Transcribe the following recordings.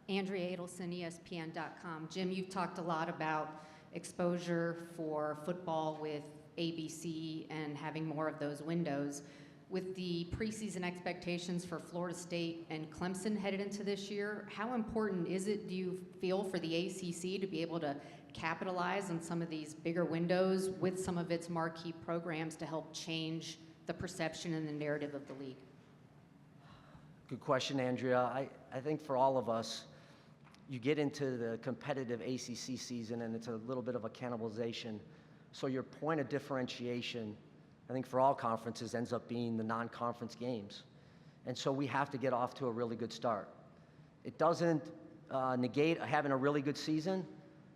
Andrea Adelson, ESPN.com. Jim, you've talked a lot about exposure for football with ABC and having more of those windows. With the preseason expectations for Florida State and Clemson headed into this year, how important is it, do you feel, for the ACC to be able to capitalize on some of these bigger windows with some of its marquee programs to help change the perception and the narrative of the league? Good question, Andrea. I think for all of us, you get into the competitive ACC season and it's a little bit of a cannibalization. So your point of differentiation, I think for all conferences, ends up being the non-conference games. And so we have to get off to a really good start. It doesn't negate having a really good season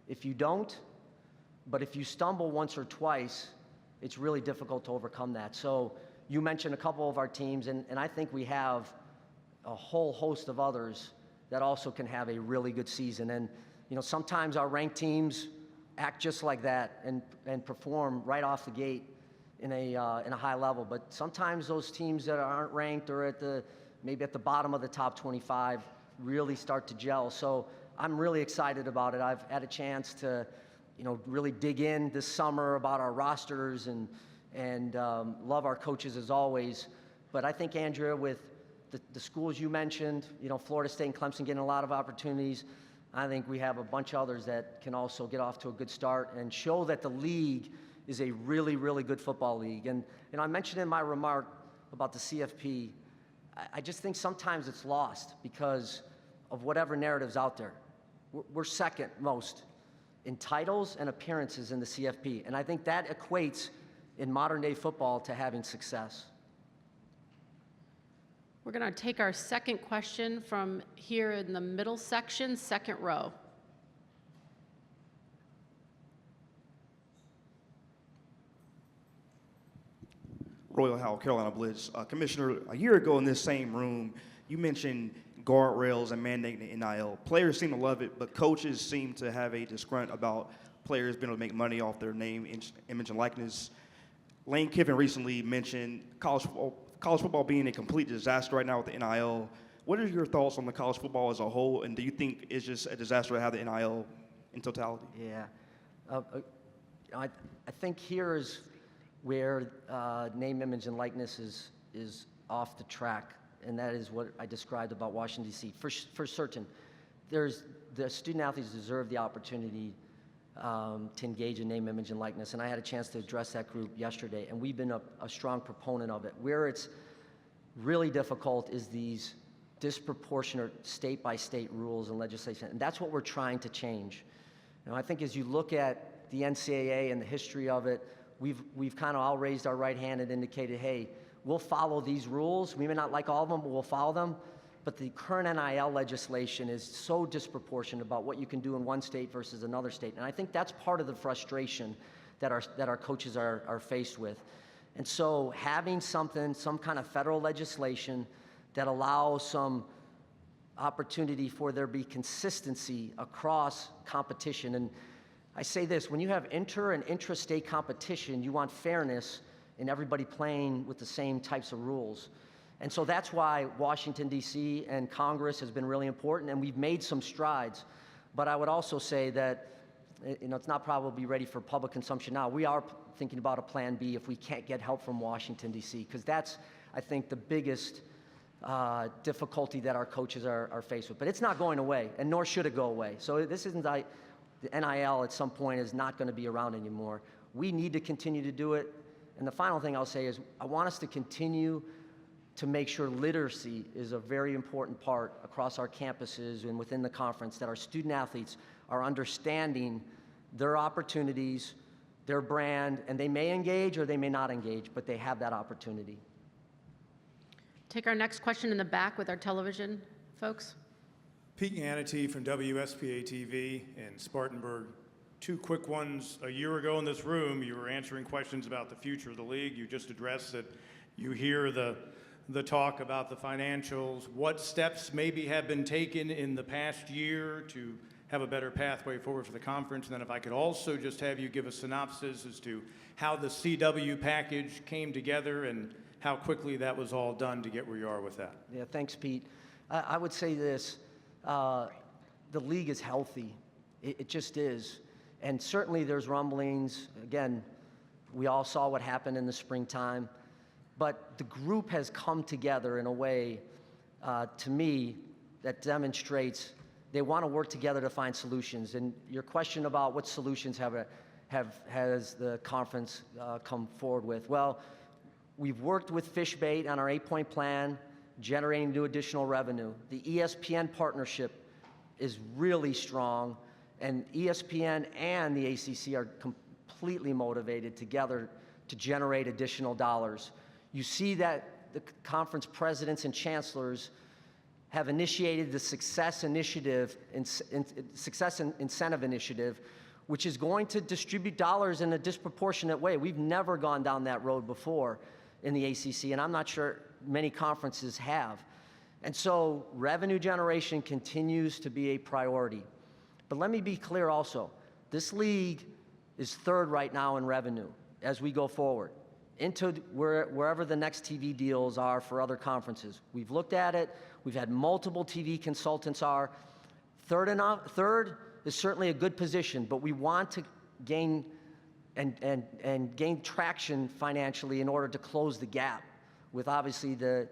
if you don't, but if you stumble once or twice, it's really difficult to overcome that. So you mentioned a couple of our teams, and I think we have a whole host of others that also can have a really good season. And sometimes our ranked teams act just like that and perform right off the gate in a high level. But sometimes those teams that aren't ranked or maybe at the bottom of the top 25 really start to gel. So I'm really excited about it. I've had a chance to really dig in this summer about our rosters and love our coaches as always. But I think, Andrea, with the schools you mentioned, Florida State and Clemson getting a lot of opportunities, I think we have a bunch of others that can also get off to a good start and show that the league is a really, really good football league. And I mentioned in my remark about the CFP, I just think sometimes it's lost because of whatever narrative's out there. We're second most in titles and appearances in the CFP. And I think that equates in modern day football to having success. We're going to take our second question from here in the middle section, second row. Royal Howell, Carolina Blitz. Commissioner, a year ago in this same room, you mentioned guardrails and mandating the NIL. Players seem to love it, but coaches seem to have a disgrunt about players being able to make money off their name, image, and likeness. Lane Kiffin recently mentioned college football being a complete disaster right now with the NIL. What are your thoughts on the college football as a whole, and do you think it's just a disaster to have the NIL in totality? Yeah. I think here is where name, image, and likeness is off the track, and that is what I described about Washington, D.C. For certain, the student athletes deserve the opportunity to engage in name, image, and likeness, and I had a chance to address that group yesterday, and we've been a strong proponent of it. Where it's really difficult is these disproportionate state-by-state rules and legislation, and that's what we're trying to change. I think as you look at the NCAA and the history of it, we've kind of all raised our right hand and indicated, hey, we'll follow these rules. We may not like all of them, but we'll follow them. But the current NIL legislation is so disproportionate about what you can do in one state versus another state. And I think that's part of the frustration that our coaches are faced with. And so having some kind of federal legislation that allows some opportunity for there be consistency across competition. And I say this, when you have inter and intra-state competition, you want fairness in everybody playing with the same types of rules. And so that's why Washington, D.C. and Congress has been really important, and we've made some strides. But I would also say that it's not probably ready for public consumption now. We are thinking about a plan B if we can't get help from Washington, D.C., because that's, I think, the biggest difficulty that our coaches are faced with. But it's not going away, and nor should it go away. So this isn't the NIL at some point is not going to be around anymore. We need to continue to do it. And the final thing I'll say is I want us to continue to make sure literacy is a very important part across our campuses and within the conference, that our student athletes are understanding their opportunities, their brand, and they may engage or they may not engage, but they have that opportunity. Take our next question in the back with our television folks. Pete Yanity from WSPA-TV in Spartanburg. Two quick ones. A year ago in this room, you were answering questions about the future of the league. You just addressed that you hear the talk about the financials. What steps maybe have been taken in the past year to have a better pathway forward for the conference? And then if I could also just have you give a synopsis as to how the CW package came together and how quickly that was all done to get where you are with that. Yeah, thanks, Pete. I would say this. the league is healthy. It just is. And certainly there's rumblings. Again, we all saw what happened in the springtime. But the group has come together in a way, to me, that demonstrates they want to work together to find solutions. And your question about what solutions has the conference come forward with? Well, we've worked with Fishbait on our 8-point plan, generating new additional revenue. The ESPN partnership is really strong, and ESPN and the ACC are completely motivated together to generate additional dollars. You see that the conference presidents and chancellors have initiated the Success Initiative, Success Incentive Initiative, which is going to distribute dollars in a disproportionate way. We've never gone down that road before in the ACC, and I'm not sure many conferences have. And so revenue generation continues to be a priority. But let me be clear also, this league is third right now in revenue as we go forward into wherever the next TV deals are for other conferences. We've looked at it. We've had multiple TV consultants are. Third is certainly a good position, but we want to gain and gain traction financially in order to close the gap with obviously the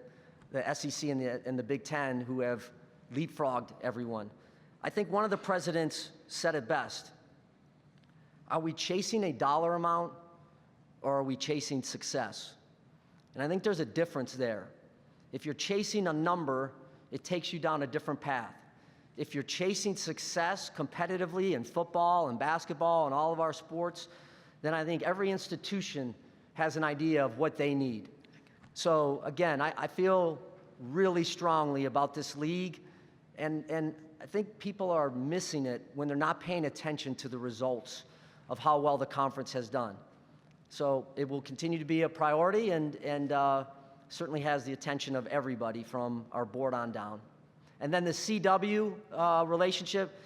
SEC and the Big Ten, who have leapfrogged everyone. I think one of the presidents said it best. Are we chasing a dollar amount, or are we chasing success? And I think there's a difference there. If you're chasing a number, it takes you down a different path. If you're chasing success competitively in football and basketball and all of our sports, then I think every institution has an idea of what they need. So again, I feel really strongly about this league, and I think people are missing it when they're not paying attention to the results of how well the conference has done. So it will continue to be a priority, and certainly has the attention of everybody from our board on down. And then the CW relationship,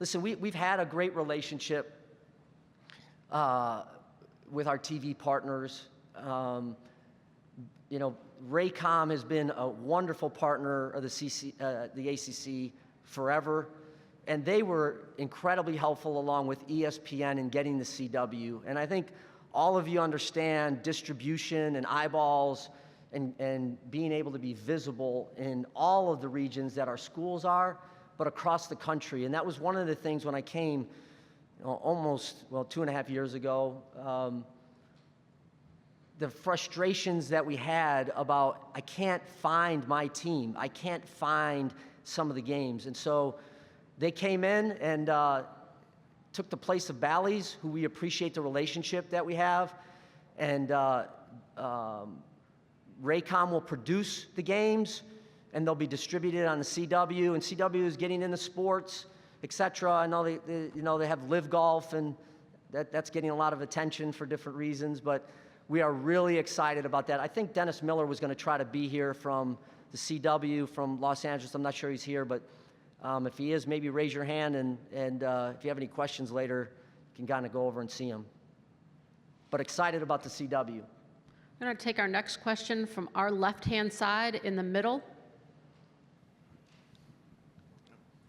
listen, we've had a great relationship with our TV partners. You know, Raycom has been a wonderful partner of the ACC forever, and they were incredibly helpful along with ESPN in getting the CW. And I think all of you understand distribution and eyeballs and being able to be visible in all of the regions that our schools are, but across the country. And that was one of the things when I came almost 2.5 years ago, the frustrations that we had about, I can't find my team. I can't find some of the games. And so they came in and took the place of Bally's, who we appreciate the relationship that we have. And Raycom will produce the games, and they'll be distributed on the CW. And CW is getting into sports, et cetera. I know they have Live Golf, and that's getting a lot of attention for different reasons. But we are really excited about that. I think Dennis Miller was going to try to be here from the CW from Los Angeles. I'm not sure he's here, but if he is, maybe raise your hand, and if you have any questions later, you can kind of go over and see him. But excited about the CW. I'm going to take our next question from our left-hand side in the middle.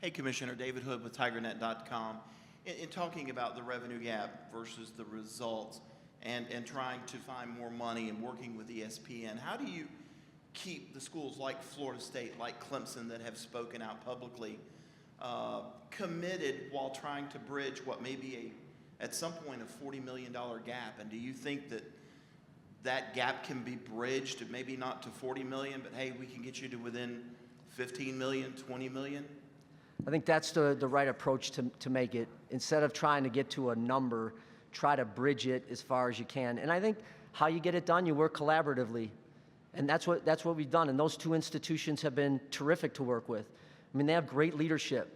Hey, Commissioner, David Hood with TigerNet.com. In talking about the revenue gap versus the results and trying to find more money and working with ESPN, how do you keep the schools like Florida State, like Clemson, that have spoken out publicly, committed while trying to bridge what may be at some point a $40 million gap? And do you think that gap can be bridged, maybe not to 40 million, but hey, we can get you to within 15 million, 20 million? I think that's the right approach to make it. Instead of trying to get to a number, try to bridge it as far as you can. And I think how you get it done, you work collaboratively. And that's what we've done. And those two institutions have been terrific to work with. I mean, they have great leadership.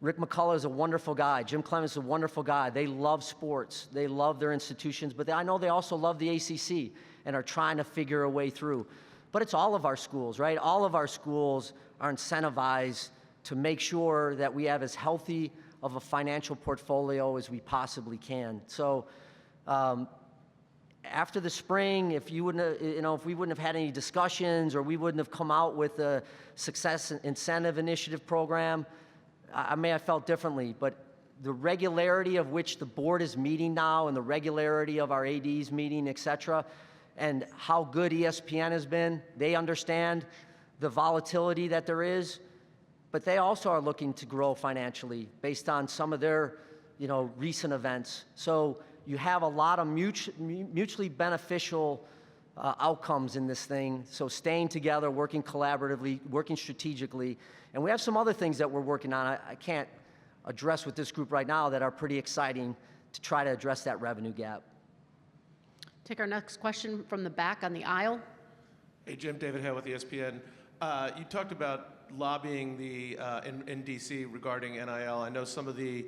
Rick McCullough is a wonderful guy. Jim Clemens is a wonderful guy. They love sports. They love their institutions. But I know they also love the ACC and are trying to figure a way through. But it's all of our schools, right? All of our schools are incentivized to make sure that we have as healthy of a financial portfolio as we possibly can. So after the spring, if we wouldn't have had any discussions, or we wouldn't have come out with a Success Incentive Initiative program, I may have felt differently, but the regularity of which the board is meeting now and the regularity of our ADs meeting, et cetera, and how good ESPN has been, they understand the volatility that there is, but they also are looking to grow financially based on some of their, recent events. So you have a lot of mutually beneficial outcomes in this thing. So staying together, working collaboratively, working strategically. And we have some other things that we're working on. I can't address with this group right now that are pretty exciting to try to address that revenue gap. Take our next question from the back on the aisle. Hey, Jim, David Hale with ESPN. You talked about lobbying in D.C. regarding NIL. I know some of the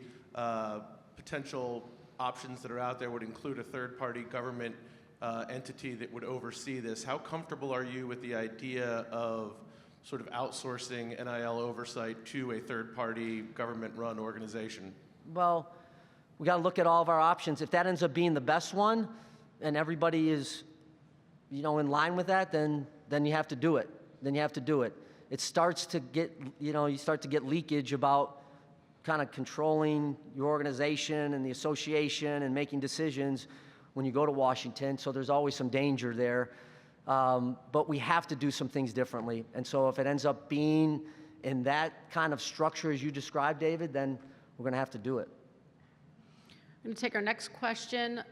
potential options that are out there would include a third-party government entity that would oversee this. How comfortable are you with the idea of sort of outsourcing NIL oversight to a third-party government-run organization? Well, we got to look at all of our options. If that ends up being the best one and everybody is, in line with that, then you have to do it. It starts to get, you start to get leakage about kind of controlling your organization and the association and making decisions when you go to Washington. So there's always some danger there. But we have to do some things differently. And so if it ends up being in that kind of structure as you described, David, then we're going to have to do it. I'm going to take our next question.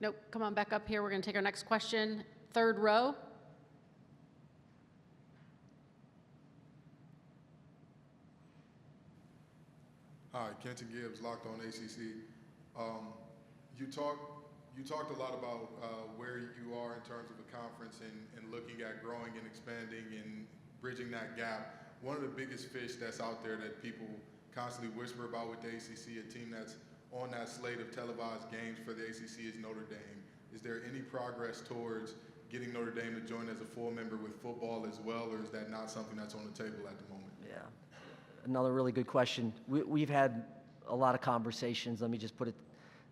Nope, come on back up here. We're going to take our next question. Third row. Hi, Kenton Gibbs, Locked On ACC. You talked a lot about where you are in terms of the conference and looking at growing and expanding and bridging that gap. One of the biggest fish that's out there that people constantly whisper about with the ACC, a team that's on that slate of televised games for the ACC, is Notre Dame. Is there any progress towards getting Notre Dame to join as a full member with football as well, or is that not something that's on the table at the moment? Yeah, another really good question. We've had a lot of conversations, let me just put it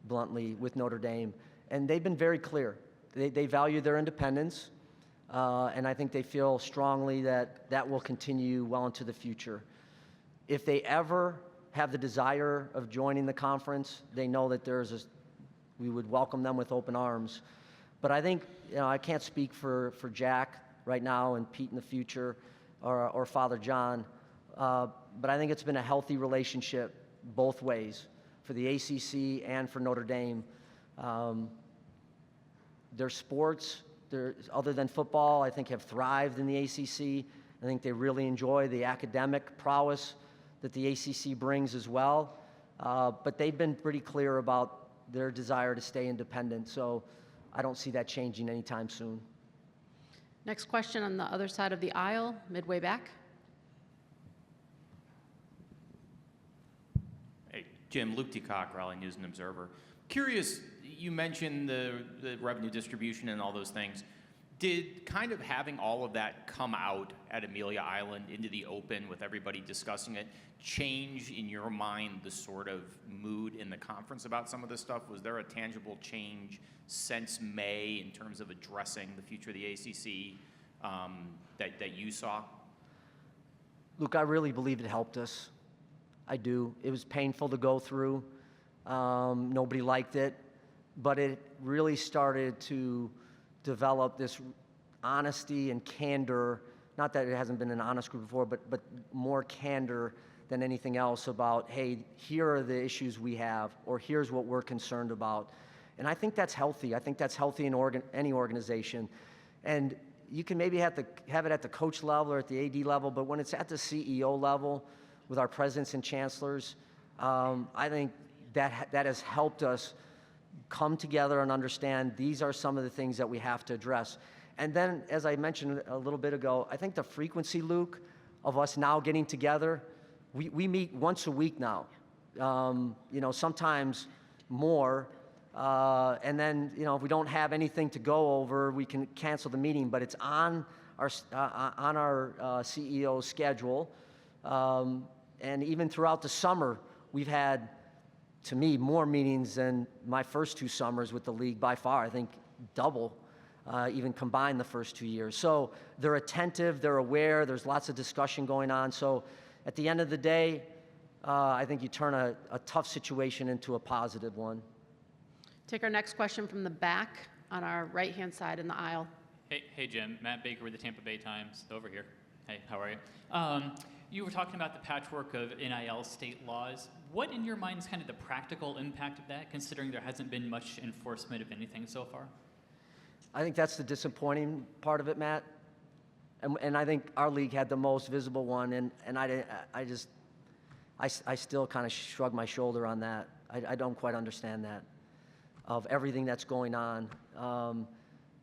bluntly, with Notre Dame, and they've been very clear. They value their independence, and I think they feel strongly that that will continue well into the future. If they ever have the desire of joining the conference, they know that we would welcome them with open arms. But I think, I can't speak for Jack right now and Pete in the future or Father John, but I think it's been a healthy relationship both ways for the ACC and for Notre Dame. Their sports, other than football, I think have thrived in the ACC. I think they really enjoy the academic prowess that the ACC brings as well. But they've been pretty clear about their desire to stay independent. So I don't see that changing anytime soon. Next question on the other side of the aisle, midway back. Hey, Jim, Luke Ticock, Raleigh News and Observer. Curious, you mentioned the revenue distribution and all those things. Did kind of having all of that come out at Amelia Island into the open with everybody discussing it change in your mind the sort of mood in the conference about some of this stuff? Was there a tangible change since May in terms of addressing the future of the ACC that you saw? Luke, I really believe it helped us. I do. It was painful to go through. Nobody liked it, but it really started to develop this honesty and candor. Not that it hasn't been an honest group before, but more candor than anything else about, hey, here are the issues we have, or here's what we're concerned about. And I think that's healthy. I think that's healthy in any organization. And you can maybe have it at the coach level or at the AD level, but when it's at the CEO level with our presidents and chancellors, I think that has helped us come together and understand these are some of the things that we have to address. And then, as I mentioned a little bit ago, I think the frequency, Luke, of us now getting together, we meet once a week now, sometimes more. And then, if we don't have anything to go over, we can cancel the meeting, but it's on our CEO's schedule. And even throughout the summer, we've had, to me, more meetings than my first 2 summers with the league by far. I think double, even combined the first 2 years. So they're attentive, they're aware, there's lots of discussion going on. So at the end of the day, I think you turn a tough situation into a positive one. Take our next question from the back on our right-hand side in the aisle. Hey, Jim. Matt Baker with the Tampa Bay Times. Over here. Hey, how are you? You were talking about the patchwork of NIL state laws. What, in your mind, is kind of the practical impact of that, considering there hasn't been much enforcement of anything so far? I think that's the disappointing part of it, Matt. And I think our league had the most visible one, and I still kind of shrug my shoulder on that. I don't quite understand that, of everything that's going on.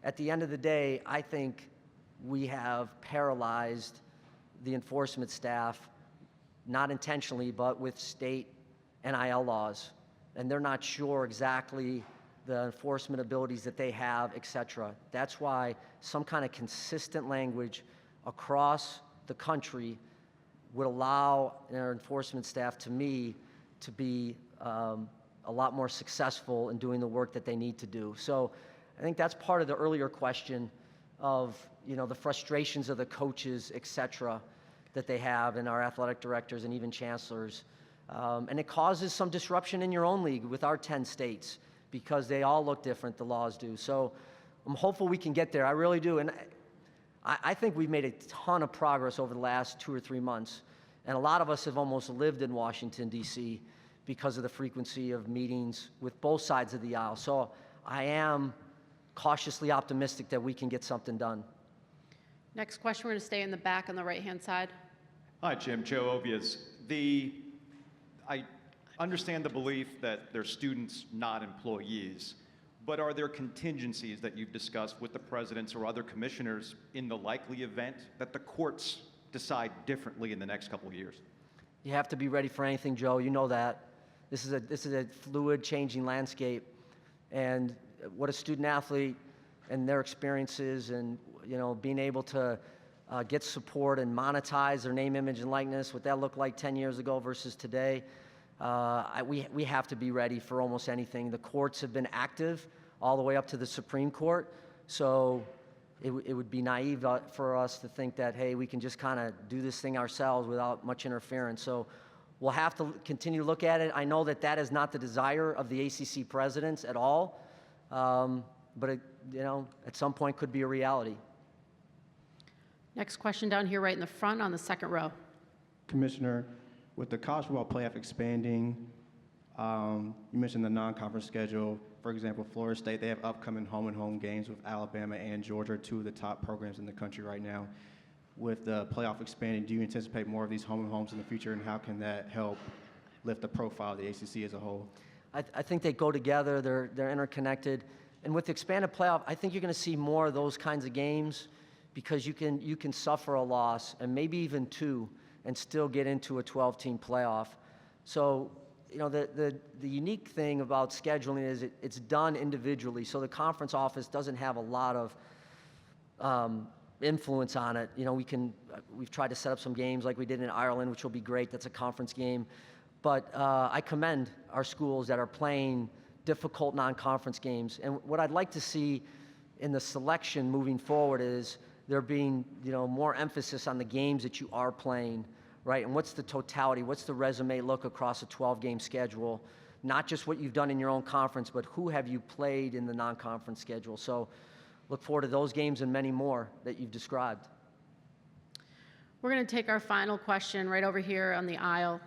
At the end of the day, I think we have paralyzed the enforcement staff, not intentionally, but with state NIL laws. And they're not sure exactly the enforcement abilities that they have, et cetera. That's why some kind of consistent language across the country would allow our enforcement staff, to me, to be a lot more successful in doing the work that they need to do. So I think that's part of the earlier question of, the frustrations of the coaches, et cetera, that they have, and our athletic directors and even chancellors. And it causes some disruption in your own league with our 10 states, because they all look different, the laws do. So I'm hopeful we can get there. I really do. And I think we've made a ton of progress over the last 2 or 3 months. And a lot of us have almost lived in Washington, D.C. because of the frequency of meetings with both sides of the aisle. So I am cautiously optimistic that we can get something done. Next question, we're going to stay in the back on the right-hand side. Hi, Jim. Joe Ovias. I understand the belief that they're students, not employees, but are there contingencies that you've discussed with the presidents or other commissioners in the likely event that the courts decide differently in the next couple of years? You have to be ready for anything, Joe. You know that. This is a fluid, changing landscape. And what a student athlete and their experiences and, being able to get support and monetize their name, image, and likeness, what that looked like 10 years ago versus today, we have to be ready for almost anything. The courts have been active all the way up to the Supreme Court. So it would be naive for us to think that, hey, we can just kind of do this thing ourselves without much interference. So we'll have to continue to look at it. I know that is not the desire of the ACC presidents at all, but it, at some point could be a reality. Next question down here right in the front on the second row. Commissioner, with the college football playoff expanding, you mentioned the non-conference schedule. For example, Florida State, they have upcoming home-and-home games with Alabama and Georgia, 2 of the top programs in the country right now. With the playoff expanding, do you anticipate more of these home-and-homes in the future, and how can that help lift the profile of the ACC as a whole? I think they go together. They're interconnected. And with the expanded playoff, I think you're going to see more of those kinds of games, because you can suffer a loss, and maybe even 2, and still get into a 12-team playoff. So, the unique thing about scheduling is it's done individually. So the conference office doesn't have a lot of influence on it. We've tried to set up some games like we did in Ireland, which will be great. That's a conference game. But I commend our schools that are playing difficult non-conference games. And what I'd like to see in the selection moving forward is there being, more emphasis on the games that you are playing, right? And what's the totality? What's the resume look across a 12-game schedule? Not just what you've done in your own conference, but who have you played in the non-conference schedule? So look forward to those games and many more that you've described. We're going to take our final question right over here on the aisle.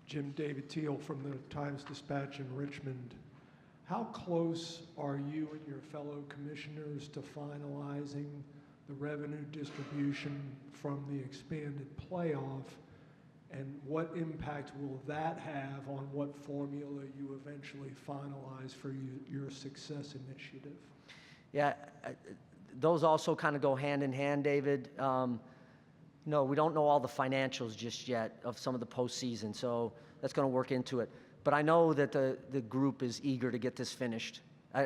Jim David Teal from the Times-Dispatch in Richmond. How close are you and your fellow commissioners to finalizing the revenue distribution from the expanded playoff, and what impact will that have on what formula you eventually finalize for your success initiative? Yeah, those also kind of go hand in hand, David. No, we don't know all the financials just yet of some of the postseason, so that's going to work into it. But I know that the group is eager to get this finished.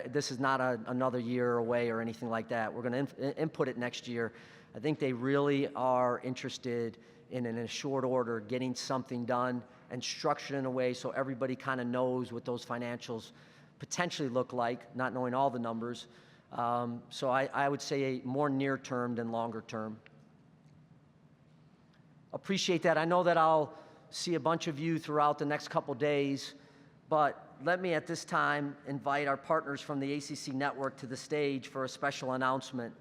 This is not another year away or anything like that. We're going to input it next year. I think they really are interested in a short order getting something done and structured in a way so everybody kind of knows what those financials potentially look like, not knowing all the numbers. So I would say more near term than longer term. appreciate that. I know that I'll see a bunch of you throughout the next couple days, but let me at this time invite our partners from the ACC network to the stage for a special announcement.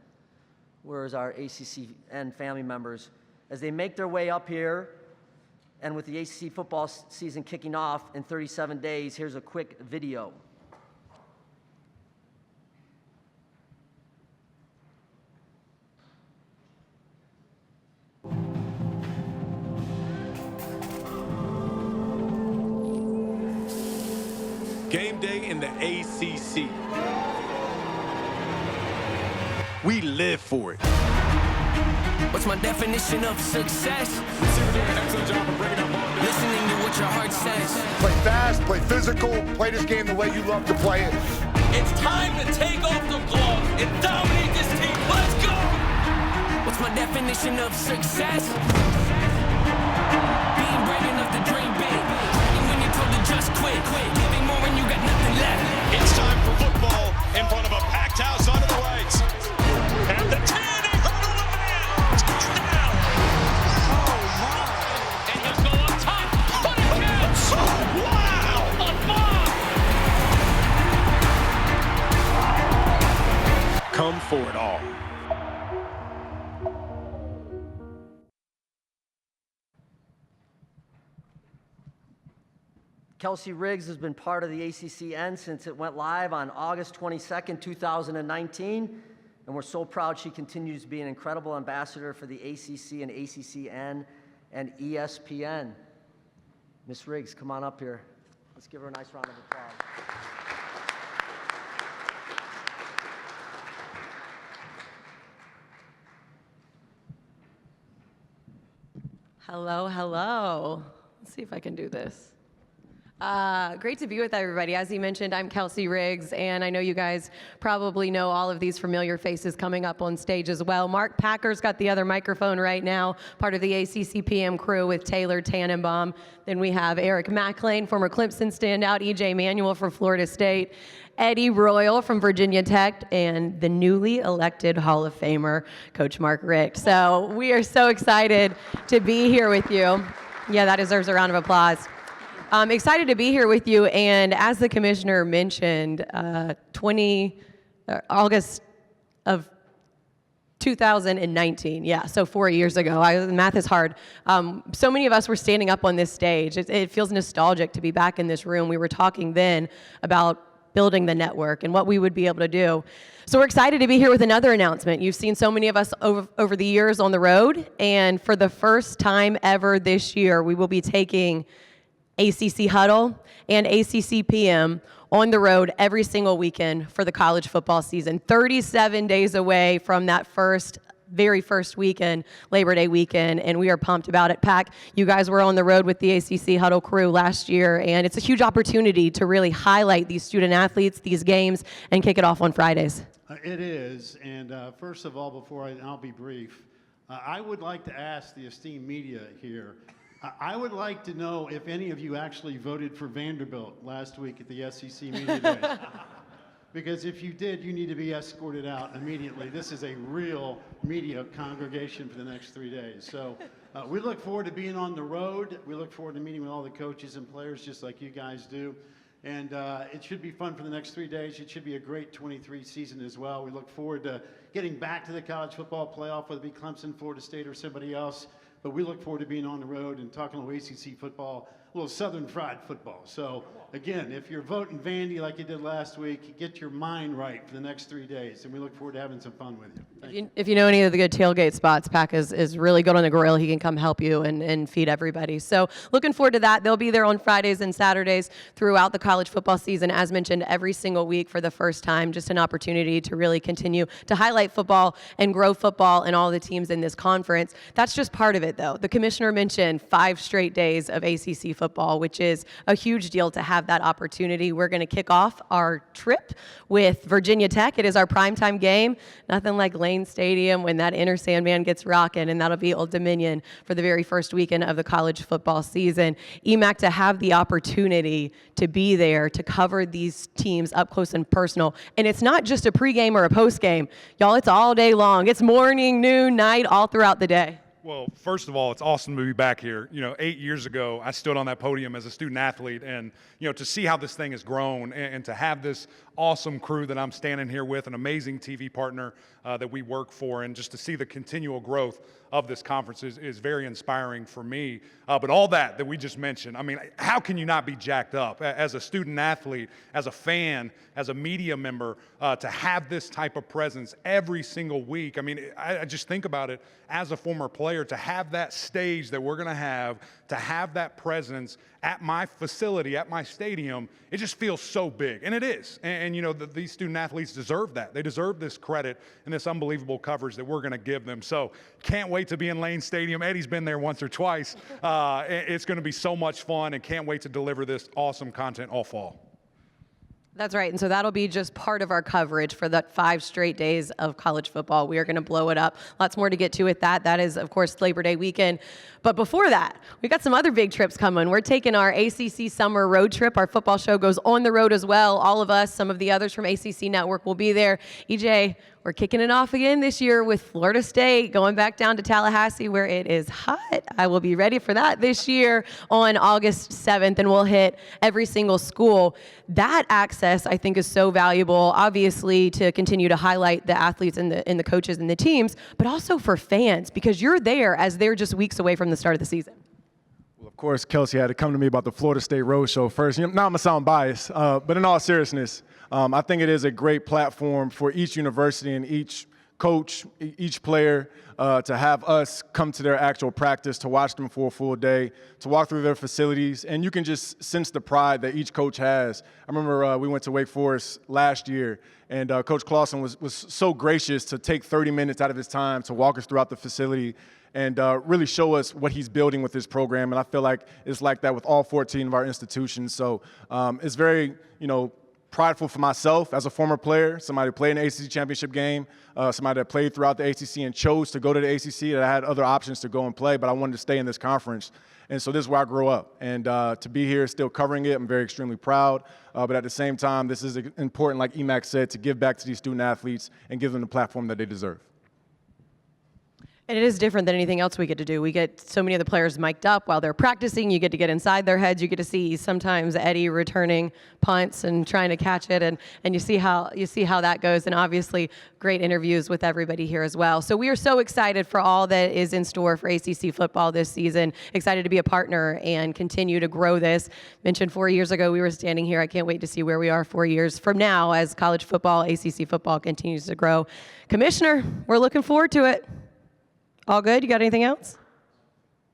Where's our ACCN family members? As they make their way up here, and with the ACC football season kicking off in 37 days, here's a quick video. Game day in the ACC. We live for it. What's my definition of success? Excellent job of bringing up all this. Listening to what your heart says. Play fast, play physical, play this game the way you love to play it. It's time to take off the gloves and dominate this team. Let's go! What's my definition of success? Being brave enough to dream big. Quitting when you're told to just quit. Giving more when you got nothing left. It's time for football in front of a packed house under the lights. And the 10, he hurdled the man. Touchdown. Oh, my. And he'll go up top. Put it down. Oh, wow. A bomb. Come for it all. Kelsey Riggs has been part of the ACCN since it went live on August 22nd, 2019, and we're so proud she continues to be an incredible ambassador for the ACC and ACCN and ESPN. Miss Riggs, come on up here. Let's give her a nice round of applause. Hello, hello. Let's see if I can do this. Great to be with everybody. As you mentioned, I'm Kelsey Riggs, and I know you guys probably know all of these familiar faces coming up on stage as well. Mark Packer's got the other microphone right now, part of the ACC PM crew with Taylor Tannenbaum. Then we have Eric McLean, former Clemson standout, EJ Manuel from Florida State, Eddie Royal from Virginia Tech, and the newly elected Hall of Famer, Coach Mark Richt. So we are so excited to be here with you. Yeah, that deserves a round of applause. I'm excited to be here with you, and as the commissioner mentioned, August of 2019, yeah, so 4 years ago. Math is hard. So many of us were standing up on this stage. It feels nostalgic to be back in this room. We were talking then about building the network and what we would be able to do. So we're excited to be here with another announcement. You've seen so many of us over the years on the road, and for the first time ever this year, we will be taking ACC Huddle and ACC PM on the road every single weekend for the college football season. 37 days away from that very first weekend, Labor Day weekend, and we are pumped about it. Pac, you guys were on the road with the ACC Huddle crew last year, and it's a huge opportunity to really highlight these student athletes, these games, and kick it off on Fridays. It is, and first of all, I'll be brief, I would like to ask the esteemed media here, I would like to know if any of you actually voted for Vanderbilt last week at the SEC Media Day. Because if you did, you need to be escorted out immediately. This is a real media congregation for the next 3 days. So we look forward to being on the road. We look forward to meeting with all the coaches and players just like you guys do. And it should be fun for the next 3 days. It should be a great 23 season as well. We look forward to getting back to the college football playoff, whether it be Clemson, Florida State, or somebody else. But we look forward to being on the road and talking a little ACC football, a little Southern fried football. So, again, if you're voting Vandy like you did last week, get your mind right for the next 3 days. And we look forward to having some fun with you. If you know any of the good tailgate spots, Pac is really good on the grill. He can come help you and feed everybody. So looking forward to that. They'll be there on Fridays and Saturdays throughout the college football season, as mentioned, every single week for the first time. Just an opportunity to really continue to highlight football and grow football and all the teams in this conference. That's just part of it, though. The commissioner mentioned 5 straight days of ACC football, which is a huge deal to have that opportunity. We're going to kick off our trip with Virginia Tech. It is our primetime game. Nothing like Lane Stadium when that inner Sandman gets rocking, and that'll be Old Dominion for the very first weekend of the college football season. EMAC, to have the opportunity to be there to cover these teams up close and personal. And it's not just a pregame or a postgame. Y'all, it's all day long. It's morning, noon, night, all throughout the day. Well, first of all, it's awesome to be back here. 8 years ago, I stood on that podium as a student athlete, and to see how this thing has grown, and to have this awesome crew that I'm standing here with, an amazing TV partner that we work for, and just to see the continual growth of this conference is very inspiring for me. But all that we just mentioned, I mean, how can you not be jacked up as a student athlete, as a fan, as a media member, to have this type of presence every single week? I mean, I just think about it as a former player, to have that stage that we're going to have that presence at my facility, at my stadium, it just feels so big, and it is. And these student athletes deserve that. They deserve this credit and this unbelievable coverage that we're going to give them. So can't wait to be in Lane Stadium. Eddie's been there once or twice. It's going to be so much fun, and can't wait to deliver this awesome content all fall. That's right. And so that'll be just part of our coverage for the 5 straight days of college football. We are going to blow it up. Lots more to get to with that. That is, of course, Labor Day weekend. But before that, we got some other big trips coming. We're taking our ACC summer road trip. Our football show goes on the road as well. All of us, some of the others from ACC Network will be there. EJ, we're kicking it off again this year with Florida State, going back down to Tallahassee where it is hot. I will be ready for that this year on August 7th, and we'll hit every single school. That access, I think, is so valuable, obviously, to continue to highlight the athletes and the coaches and the teams, but also for fans, because you're there as they're just weeks away from the start of the season. Well, of course, Kelsey had to come to me about the Florida State Road Show first. Now I'm going to sound biased, but in all seriousness, I think it is a great platform for each university and each coach, each player, to have us come to their actual practice, to watch them for a full day, to walk through their facilities, and you can just sense the pride that each coach has. I remember we went to Wake Forest last year, and Coach Clausen was so gracious to take 30 minutes out of his time to walk us throughout the facility and really show us what he's building with his program. And I feel like it's like that with all 14 of our institutions. So it's very, prideful for myself as a former player, somebody who played in the ACC championship game, somebody that played throughout the ACC and chose to go to the ACC, that I had other options to go and play, but I wanted to stay in this conference. And so this is where I grew up. And to be here still covering it, I'm very extremely proud. But at the same time, this is important, like Emac said, to give back to these student athletes and give them the platform that they deserve. And it is different than anything else we get to do. We get so many of the players mic'd up while they're practicing. You get to get inside their heads. You get to see sometimes Eddie returning punts and trying to catch it, and you see how that goes. And obviously, great interviews with everybody here as well. So we are so excited for all that is in store for ACC football this season. Excited to be a partner and continue to grow this. Mentioned 4 years ago we were standing here. I can't wait to see where we are 4 years from now as college football, ACC football continues to grow. Commissioner, we're looking forward to it. All good? You got anything else?